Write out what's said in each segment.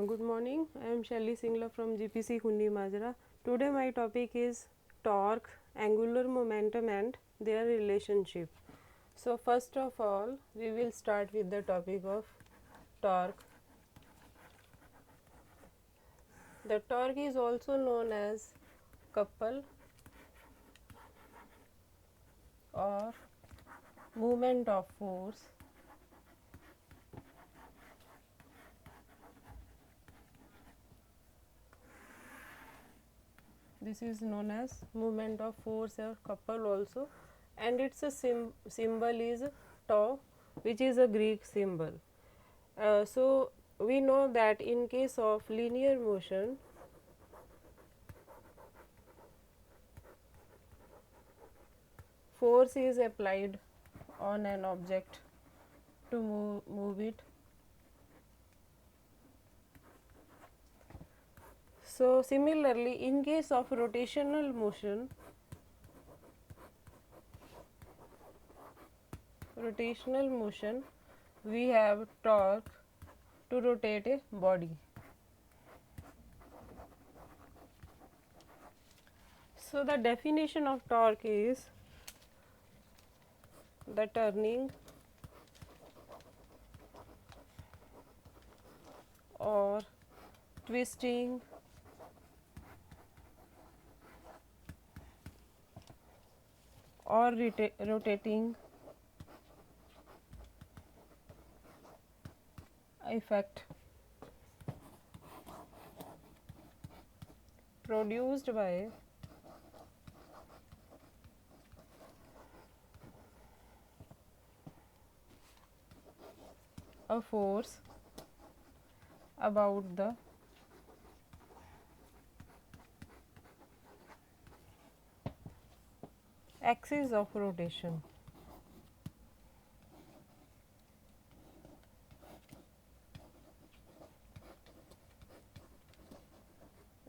Good morning. I am Sheli Singler from GPC Hundi Madra. Today my topic is torque, angular momentum and their relationship. So first of all, we will start with the topic of torque. The torque is also known as couple or movement of force. This is known as movement of force or couple also, and its a symbol is tau, which is a Greek symbol. So we know that in case of linear motion, force is applied on an object to move it. So similarly, in case of rotational motion, we have torque to rotate a body. So the definition of torque is the turning or twisting or rotating effect produced by a force about the axis of rotation.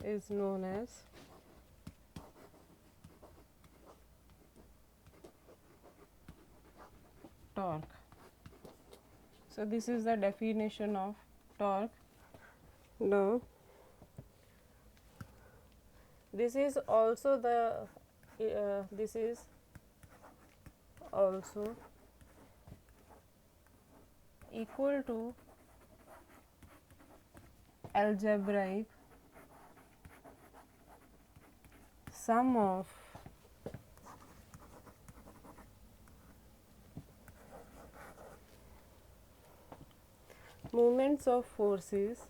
Is known as torque. So this is the definition of torque. Now this is also equal to algebraic sum of moments of forces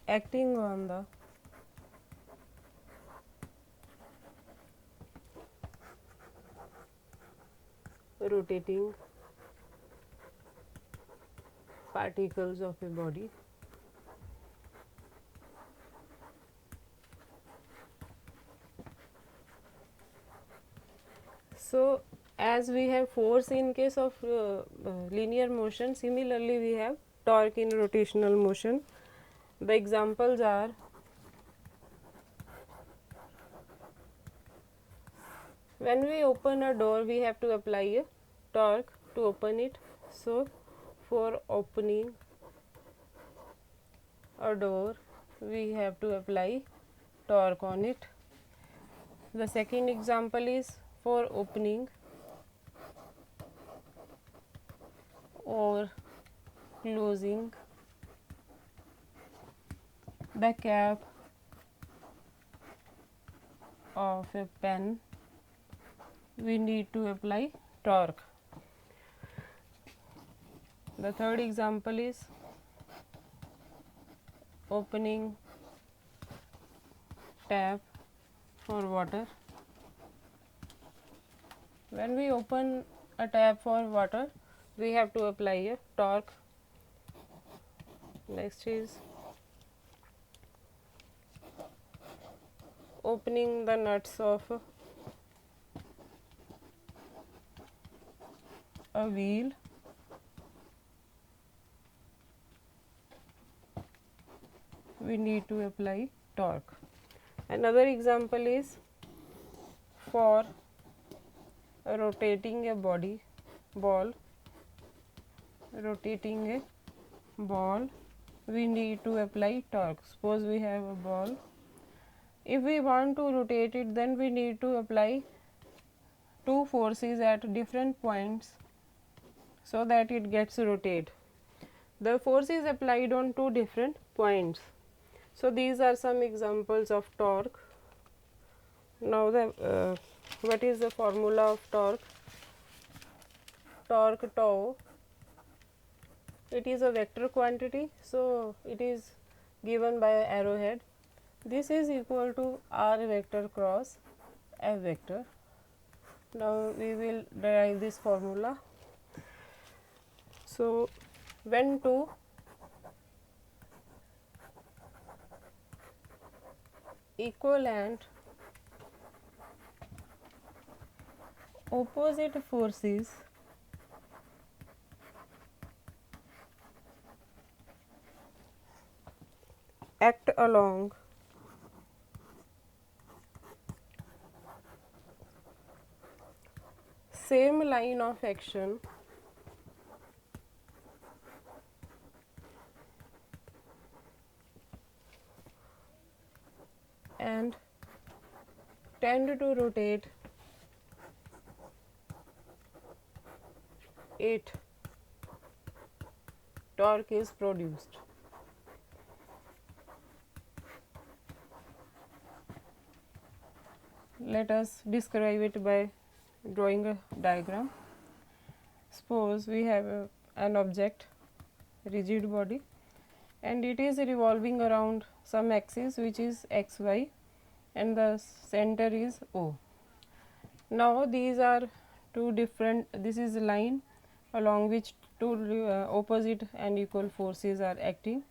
acting on the rotating particles of a body. So as we have force in case of linear motion, similarly we have torque in rotational motion. The examples are when we open a door, we have to apply a torque to open it. So for opening a door, we have to apply torque on it. The second example is for opening or closing the cap of a pen, we need to apply torque. The third example is opening tap for water. When we open a tap for water, we have to apply a torque. Next is opening the nuts of a wheel. We need to apply torque. Another example is for rotating a ball, we need to apply torque. Suppose we have a ball. If we want to rotate it, then we need to apply two forces at different points so that it gets rotate. The force is applied on two different points. So these are some examples of torque. Now what is the formula of torque? Torque tau, it is a vector quantity, so it is given by an arrowhead. This is equal to r vector cross f vector. Now we will derive this formula. So when two equivalent opposite forces act along same line of action and tend to rotate it, torque is produced. Let us describe it by drawing a diagram. Suppose we have an object, rigid body, and it is revolving around some axis which is xy, and the center is O. Now these are two different, this is a line along which two opposite and equal forces are acting.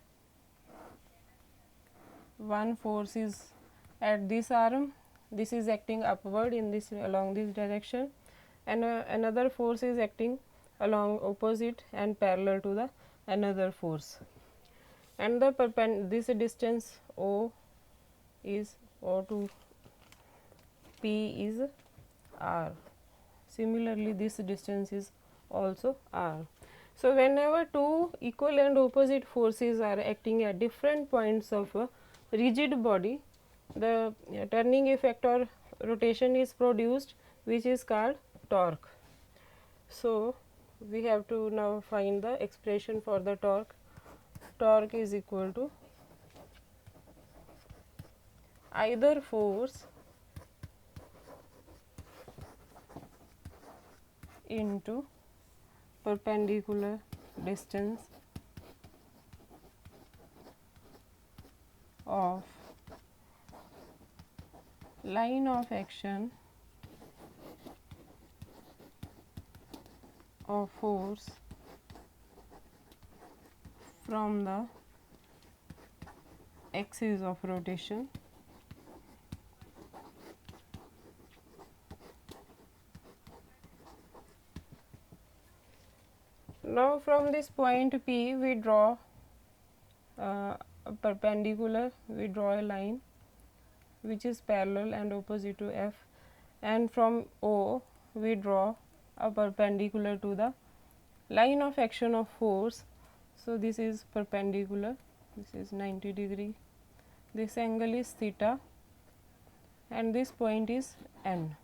One force is at this arm, this is acting upward in this along this direction, and another force is acting along opposite and parallel to the another force, and the this distance O is O to P is R. Similarly, this distance is also R. So whenever two equal and opposite forces are acting at different points of a rigid body, the turning effect or rotation is produced, which is called torque. So we have to now find the expression for the torque. Torque is equal to either force into perpendicular distance of line of action of force from the axis of rotation Now from this point P we draw a perpendicular, we draw a line which is parallel and opposite to F, and from O we draw a perpendicular to the line of action of force. So this is perpendicular, this is 90 degree, this angle is theta, and this point is N.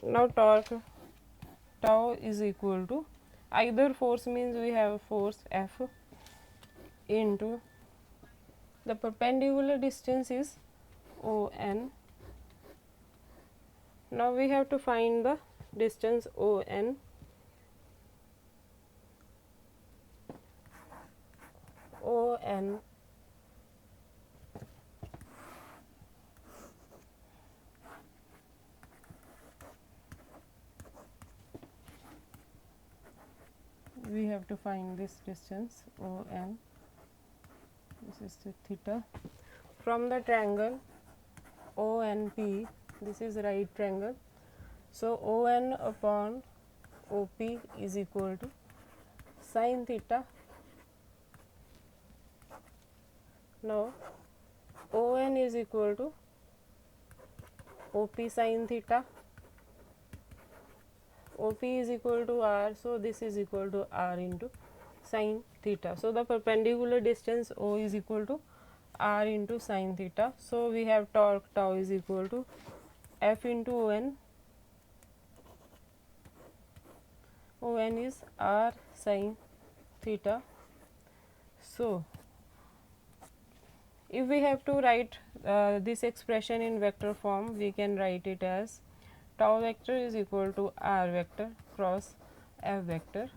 Now torque tau is equal to either force, means we have force F into the perpendicular distance is ON. Now we have to find the distance ON. ON we have to find this distance ON. This is the theta. From the triangle ONP, this is right triangle. So ON upon OP is equal to sin theta. Now ON is equal to OP sin theta. OP is equal to R, so this is equal to R into sin theta. So the perpendicular distance O is equal to R into sin theta. So we have torque tau is equal to F into On. On is R sin theta. So if we have to write this expression in vector form, we can write it as tau vector is equal to R vector cross F vector.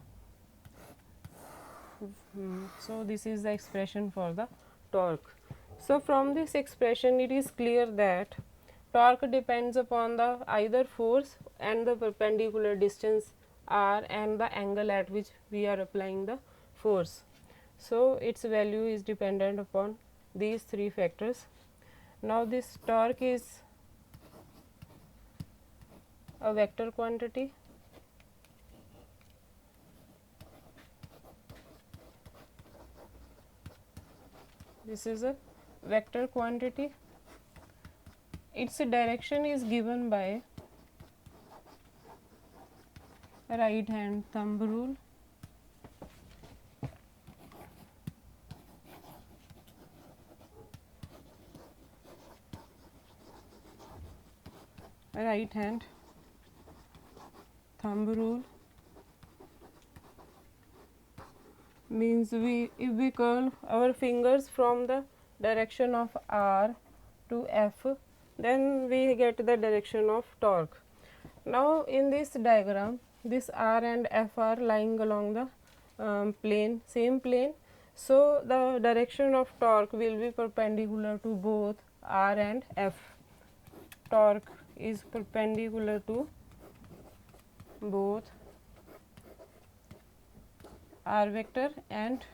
So this is the expression for the torque. So from this expression it is clear that torque depends upon the either force and the perpendicular distance R and the angle at which we are applying the force. So its value is dependent upon these three factors. Now this torque is a vector quantity. This is a vector quantity. Its direction is given by right hand thumb rule. Right hand thumb rule means if we curl our fingers from the direction of R to F, then we get the direction of torque. Now in this diagram, this R and F are lying along the same plane. So the direction of torque will be perpendicular to both R and F. Torque is perpendicular to both R vector and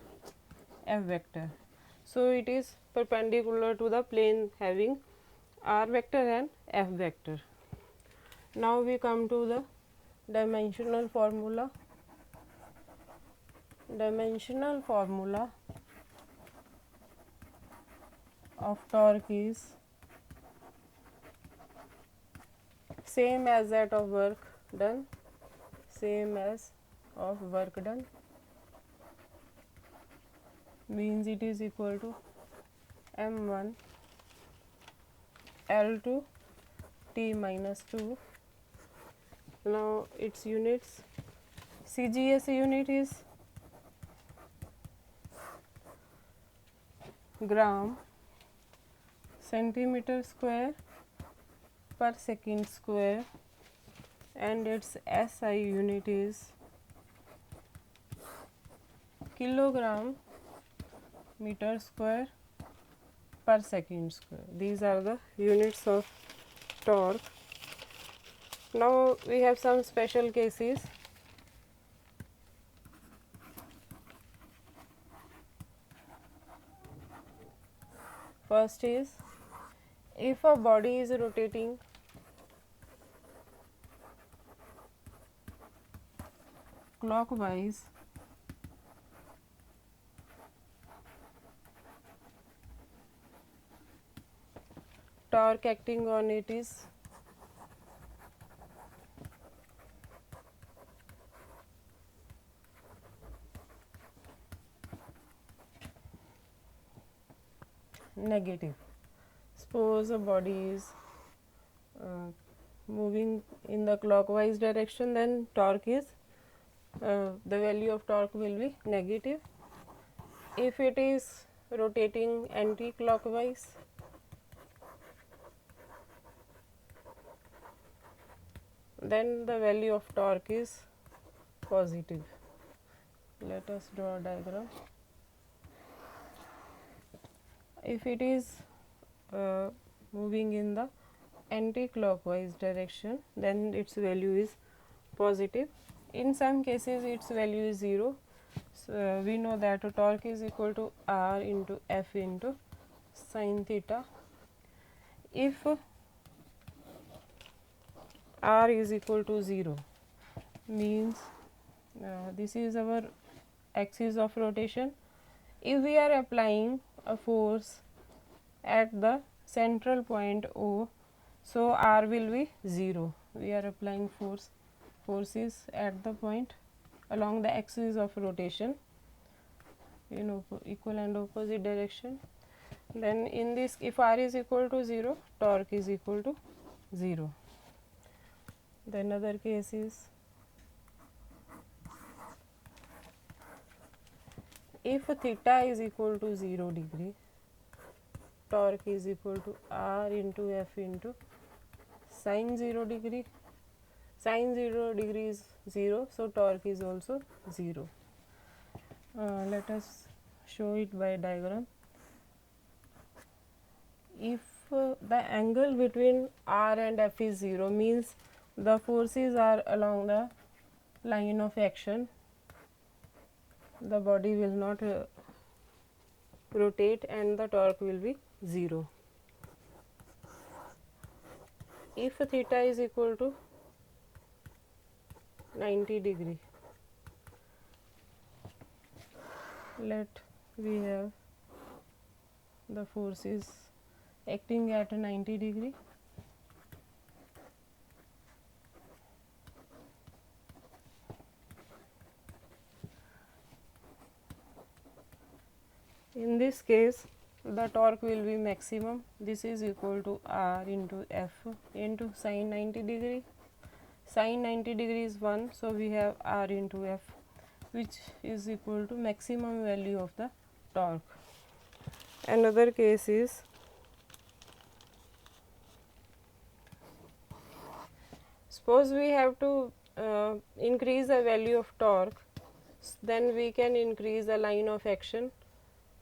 F vector. So it is perpendicular to the plane having R vector and F vector. Now we come to the dimensional formula. Dimensional formula of torque is same as that of work done, same as of work done, means it is equal to m1 L2 T minus 2. Now its units, CGS unit is gram centimeter square per second square, and its SI unit is kilogram meter square per second square. These are the units of torque. Now we have some special cases. First is if a body is rotating clockwise torque acting on it is negative. Suppose a body is moving in the clockwise direction, then torque is the value of torque will be negative. If it is rotating anti-clockwise, then the value of torque is positive. Let us draw a diagram. If it is moving in the anti-clockwise direction, then its value is positive. In some cases its value is 0. So we know that torque is equal to R into F into sin theta. If R is equal to 0, means this is our axis of rotation. If we are applying a force at the central point O, so R will be 0. We are applying force forces at the point along the axis of rotation in equal and opposite direction. Then in this, if r is equal to 0, torque is equal to 0. The another case is, if theta is equal to 0 degree, torque is equal to r into f into sine 0 degree. Sine 0 degree is 0, so torque is also 0. Let us show it by diagram. If the angle between r and f is 0, means the forces are along the line of action, the body will not rotate and the torque will be 0. If theta is equal to 90 degree, let we have the forces acting at 90 degree. In this case, the torque will be maximum. This is equal to r into f into sine 90 degree. Sine 90 degree is 1, so we have r into f, which is equal to maximum value of the torque. Another case is, suppose we have to increase the value of torque, then we can increase the line of action,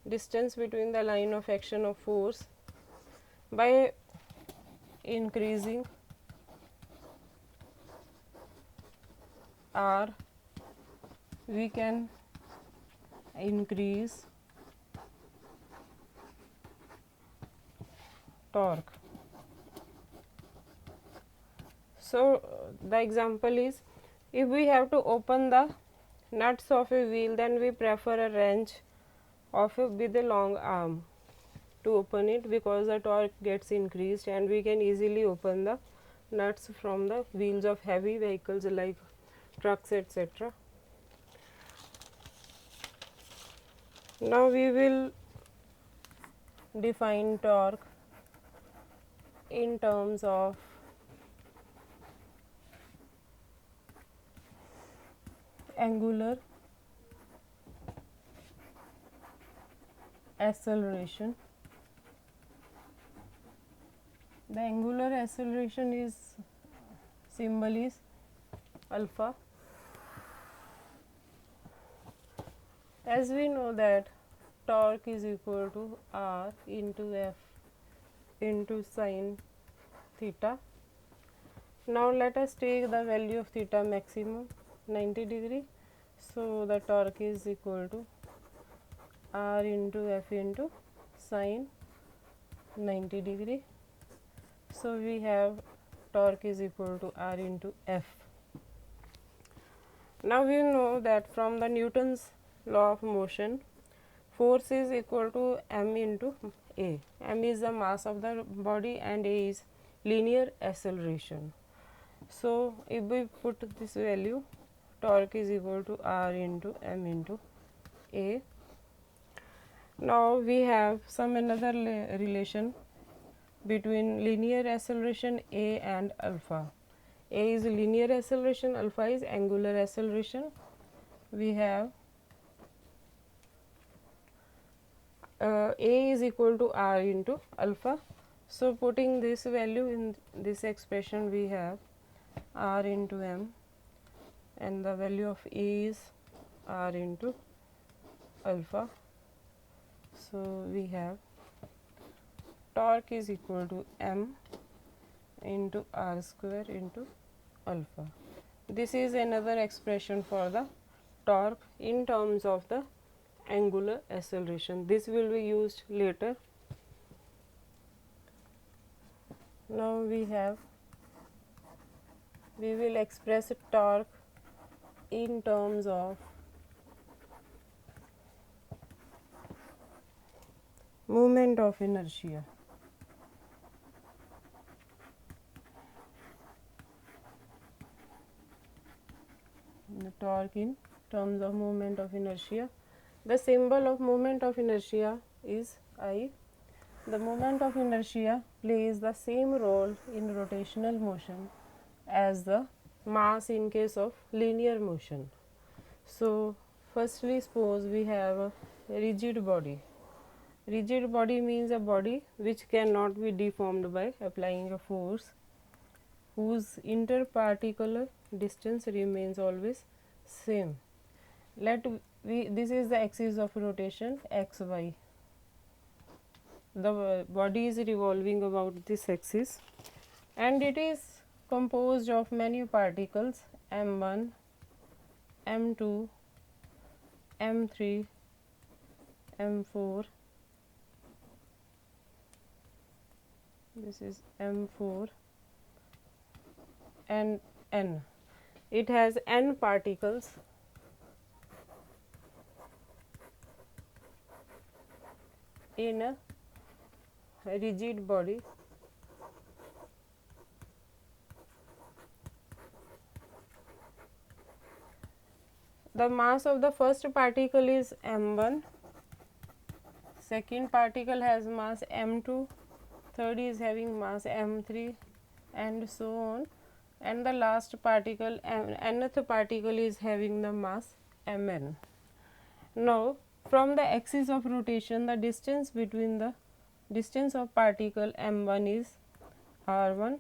distance between the line of action of force, by increasing r. We can increase torque. So the example is, if we have to open the nuts of a wheel, then we prefer a wrench of with a long arm to open it, because the torque gets increased and we can easily open the nuts from the wheels of heavy vehicles like trucks, etc. Now we will define torque in terms of angular acceleration. The angular acceleration is, symbol is alpha. As we know that torque is equal to r into f into sine theta. Now let us take the value of theta maximum, 90 degree. So the torque is equal to r into f into sine 90 degree. So we have torque is equal to r into f. Now we know that from the Newton's law of motion, force is equal to m into a. M is the mass of the body and a is linear acceleration. So if we put this value, torque is equal to r into m into a. Now we have some another relation between linear acceleration a and alpha. A is linear acceleration, alpha is angular acceleration. We have a is equal to r into alpha. So putting this value in this expression, we have r into m and the value of a is r into alpha. So we have torque is equal to m into r square into alpha. This is another expression for the torque in terms of the angular acceleration. This will be used later. Now we will express torque in terms of moment of inertia. the torque in terms of moment of inertia. The symbol of moment of inertia is I. The moment of inertia plays the same role in rotational motion as the mass in case of linear motion. So, firstly suppose we have a rigid body. Rigid body means a body which cannot be deformed by applying a force, whose interparticular distance remains always same. This is the axis of rotation xy. The body is revolving about this axis and it is composed of many particles m1, m2, m3, m4. This is m4 and n. It has n particles in a rigid body. The mass of the first particle is m1, second particle has mass m2, third is having mass m3 and so on, and the last particle nth particle is having the mass mn. Now from the axis of rotation, the distance between the distance of particle m1 is r1,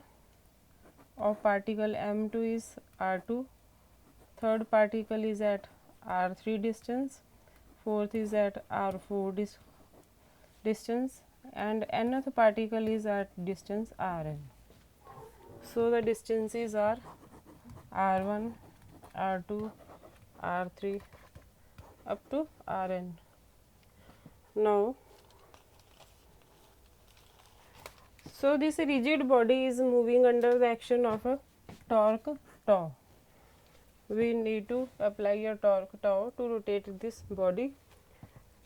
of particle m2 is r2, third particle is at r3 distance, fourth is at r4 distance, and nth particle is at distance rn. So the distances are r1, r2, r3 up to rn. Now, so this rigid body is moving under the action of a torque tau. We need to apply a torque tau to rotate this body.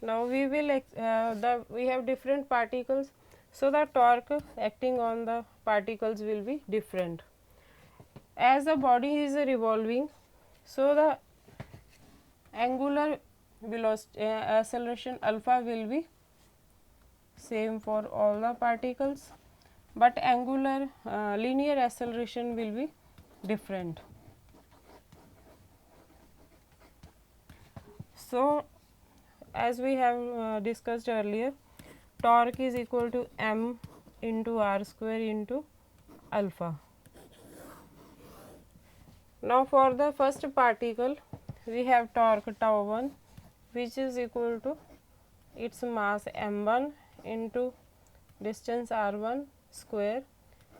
Now we will we have different particles, so the torque acting on the particles will be different. As the body is revolving, so the angular velocity acceleration alpha will be same for all the particles, but angular linear acceleration will be different. So, as we have discussed earlier, torque is equal to m into r square into alpha. Now, for the first particle, we have torque tau 1, which is equal to its mass m1 into distance r1 square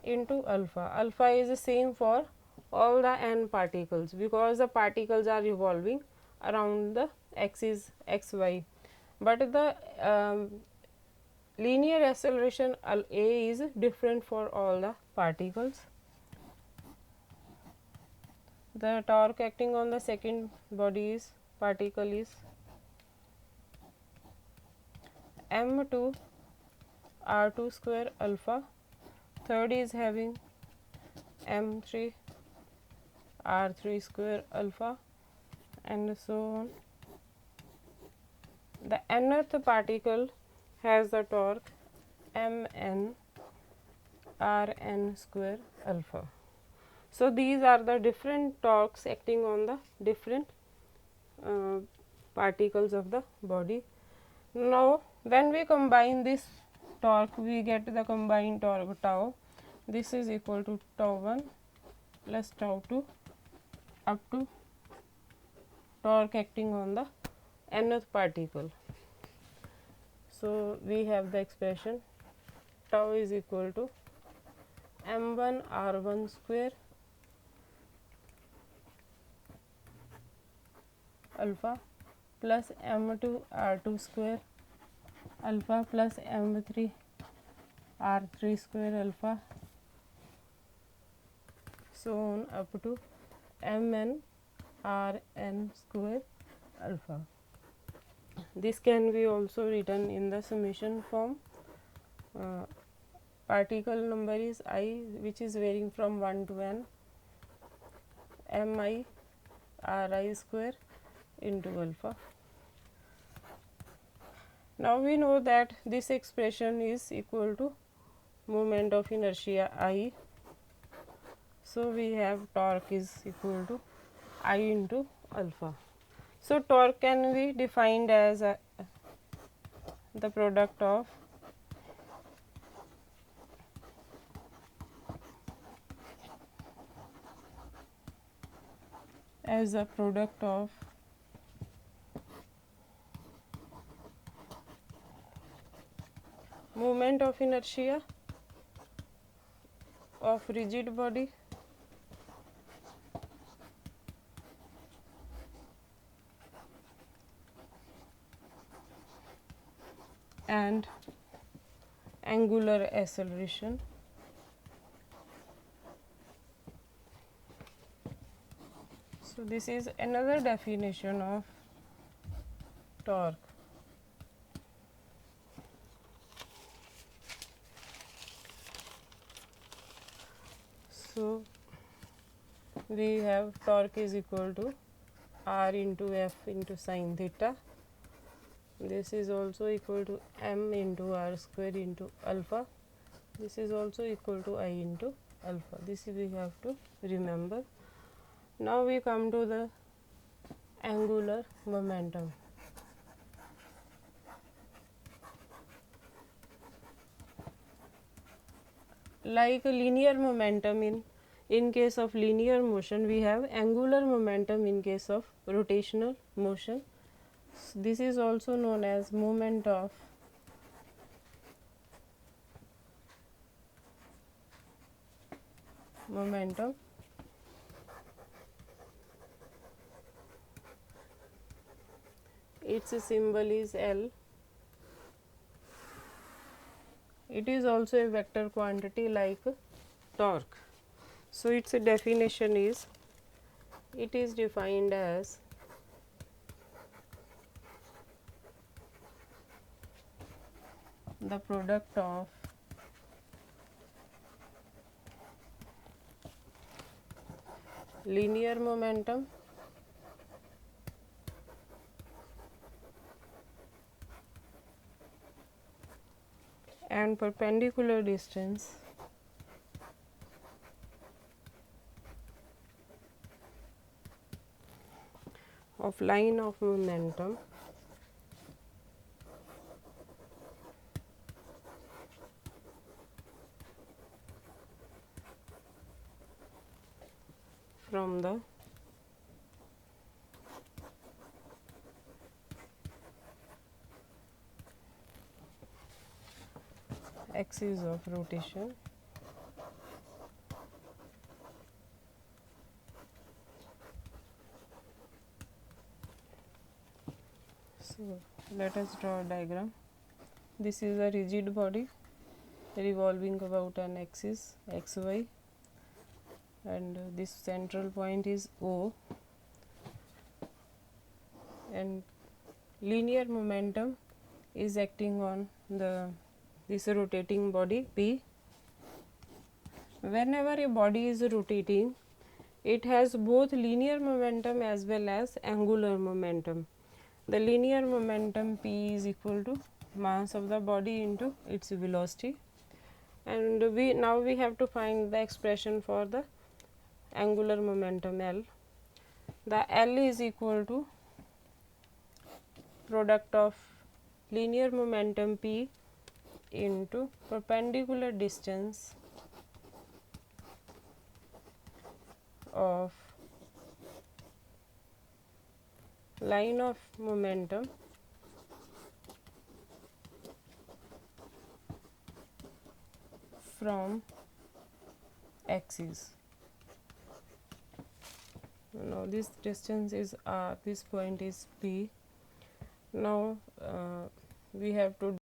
into alpha. Alpha is the same for all the n particles, because the particles are revolving around the axis xy, but the linear acceleration a is different for all the particles. The torque acting on the second body is particle is m2 r2 square alpha, third is having m3 r3 square alpha and so on. The nth particle has the torque mn rn square alpha. So these are the different torques acting on the different particles of the body. Now when we combine this torque, we get the combined torque tau. This is equal to tau 1 plus tau 2 up to torque acting on the nth particle. So we have the expression tau is equal to m1 r1 square alpha plus m2 r2 square alpha plus m3 r3 square alpha, so on up to mn rn square alpha. This can be also written in the summation form. Particle number is I, which is varying from 1 to n, mi Ri square into alpha. Now we know that this expression is equal to moment of inertia I. So we have torque is equal to I into alpha. So torque can be defined as the product of moment of inertia of rigid body and angular acceleration. So this is another definition of torque. So we have torque is equal to R into F into sin theta. This is also equal to m into r square into alpha. This is also equal to I into alpha. This we have to remember. Now we come to the angular momentum. Like linear momentum, in case of linear motion we have angular momentum in case of rotational motion. This is also known as moment of momentum. Its symbol is L. It is also a vector quantity like torque. So its definition is, it is defined as the product of linear momentum and perpendicular distance of line of momentum from the axis of rotation So let us draw a diagram. This is a rigid body revolving about an axis xy, and this central point is O, and linear momentum is acting on this rotating body P. Whenever a body is rotating, it has both linear momentum as well as angular momentum. The linear momentum P is equal to mass of the body into its velocity, and now we have to find the expression for the angular momentum L. The L is equal to product of linear momentum P into perpendicular distance of line of momentum from axis. Now this distance is R, this point is P. Now we have to